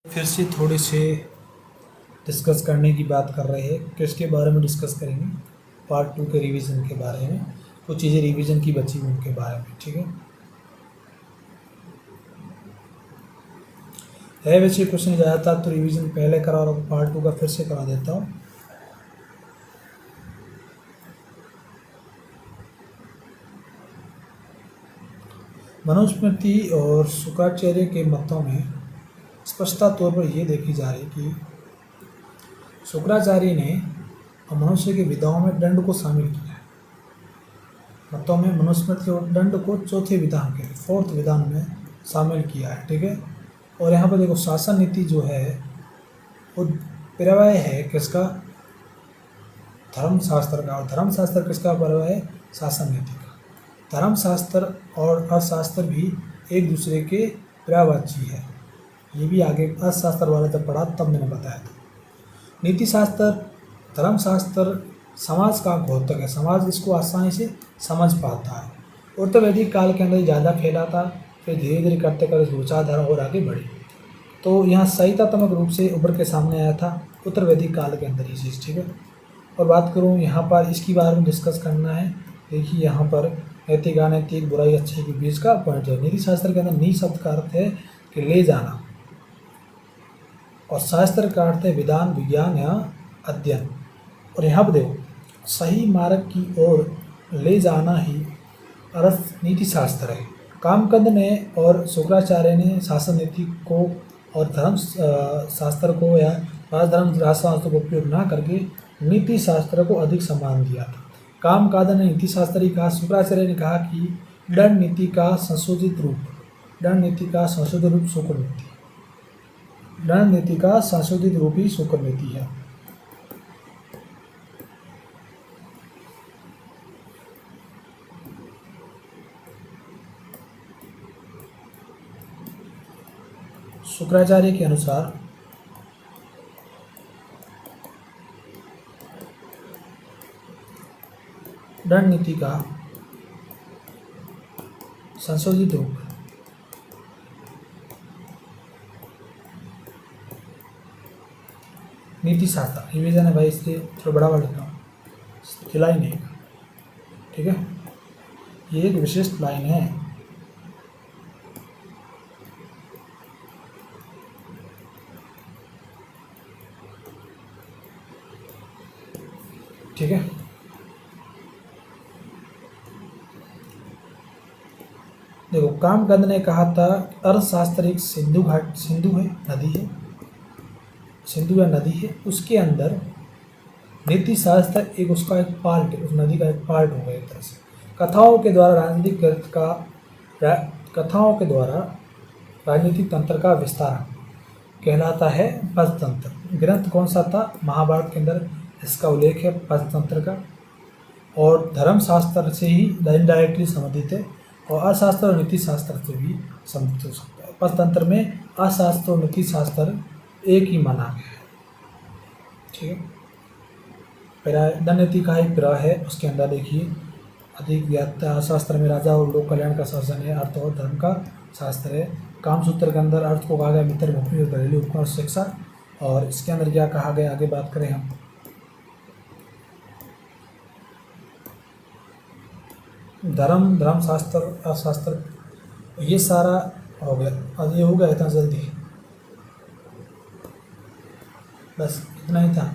फिर से थोड़े से डिस्कस करने की बात कर रहे हैं। किसके बारे में डिस्कस करेंगे? पार्ट 2 के रिवीजन के बारे में, कुछ चीज़ें रिवीजन की बची हुई उनके बारे में। ठीक है वैसे क्वेश्चन ज़्यादातर तो रिवीजन पहले करा और पार्ट 2 का फिर से करा देता हूँ। मनुस्मृति और शुक्राचार्य के मतों में स्पष्टता तौर पर यह देखी जा रही कि शुक्राचार्य ने मनुष्य के विधाओं में दंड को शामिल किया है। मतों में मनुस्मृति और दंड को चौथे विधान के फोर्थ विधान में शामिल किया है। ठीक है, और यहाँ पर देखो शासन नीति जो है वो पर्याय है किसका? धर्मशास्त्र का। और धर्मशास्त्र किसका पर्याय है? शासन नीति का। धर्मशास्त्र और अर्थशास्त्र भी एक दूसरे के पर्यायवाची है। ये भी आगे अर्थशास्त्र वाला जब पढ़ा तब मैंने बताया था। नीति शास्त्र, धर्मशास्त्र समाज का घोतक है, समाज इसको आसानी से समझ पाता है। उत्तर वैदिक काल के अंदर ज़्यादा फैला था, फिर धीरे धीरे करते करते विचारधारा और आगे बढ़ी, तो यहाँ संहितात्मक रूप से उभर के सामने आया था उत्तर वैदिक काल के अंदर ये चीज़। ठीक है, और बात करूँ यहाँ पर इसकी बारे में डिस्कस करना है। देखिए यहाँ पर नैतिक अनैतिक, बुराई अच्छे के बीच का पॉइंट है। नीति शास्त्र के अंदर नी शब्द का अर्थ है कि ले जाना, और शास्त्र का अर्थ है विधान, विज्ञान या अध्ययन। और यहाँ पर देखो सही मार्ग की ओर ले जाना ही अर्थ नीति शास्त्र है। कामकंद ने और शुक्राचार्य ने शासन नीति को और धर्म शास्त्र को या राजधर्म राजशास्त्र को उपयोग ना करके नीति शास्त्र को अधिक सम्मान दिया था। कामकाद ने नीति शास्त्र ही कहा, शुक्राचार्य ने कहा कि दंड नीति का संशोधित रूप, दंड नीति का संशोधित रूप शुक्र नीति, दंड नीति का संशोधित रूप ही शुक्र नीति है। शुक्राचार्य के अनुसार दंड नीति का संशोधित रूप नीति शास्त्र। रिवीजन है भाई, इसलिए थोड़ा बड़ा बड़ा लिखा हूँ, खिला ही नहीं। ठीक है, ये एक विशिष्ट लाइन है। ठीक है, देखो कामकंद ने कहा था अर्थशास्त्र एक सिंधु है, नदी है, सिंधु या नदी है, उसके अंदर नीति शास्त्र एक उसका एक पार्ट है, उस नदी का एक पार्ट हो गया एक तरह से। कथाओं के द्वारा राजनीतिक तंत्र का विस्तार कहलाता है पंचतंत्र। ग्रंथ कौन सा था? महाभारत के अंदर इसका उल्लेख है पंचतंत्र का, और धर्मशास्त्र से ही इनडायरेक्टली संबंधित है, और अर्थशास्त्र और नीति शास्त्र से भी संबंधित हो सकता है। पंचतंत्र में अर्थशास्त्र और नीति शास्त्र एक ही माना गया है। ठीक है, दंड नीति का एक ग्रह है, उसके अंदर देखिए अधिक ज्ञात शास्त्र में राजा और लोक कल्याण का शासन है, अर्थ और धर्म का शास्त्र है। कामसूत्र के अंदर अर्थ को कहा गया मित्र, भूमि और घरेलू उपकरण शिक्षा, और इसके अंदर क्या कहा गया आगे बात करें हम। धर्मशास्त्र, अर्थशास्त्र, ये सारा हो गया। और ये हो गया इतना जल्दी, बस इतना ही था।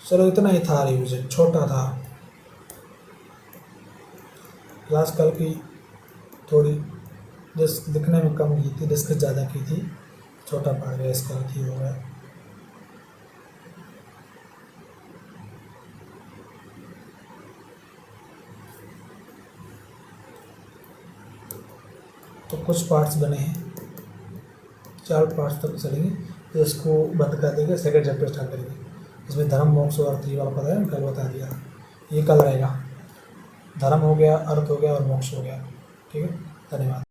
चलो इतना ही था, रिवीजन छोटा था। क्लास कल की थोड़ी लिखने में कम की थी, डिस्कस ज़्यादा की थी, छोटा पड़ गया, इसका अर्थ ही हो गया। तो कुछ पार्ट्स बने हैं, 4 पार्ट्स तक चलेंगे, तो इसको बंद कर देंगे, सेकंड चैप्टर स्टार्ट करेंगे। इसमें धर्म मोक्ष और अर्थ ये वाला पता है, कल बता दिया, ये कल रहेगा। धर्म हो गया, अर्थ हो गया और मोक्ष हो गया। ठीक है, धन्यवाद।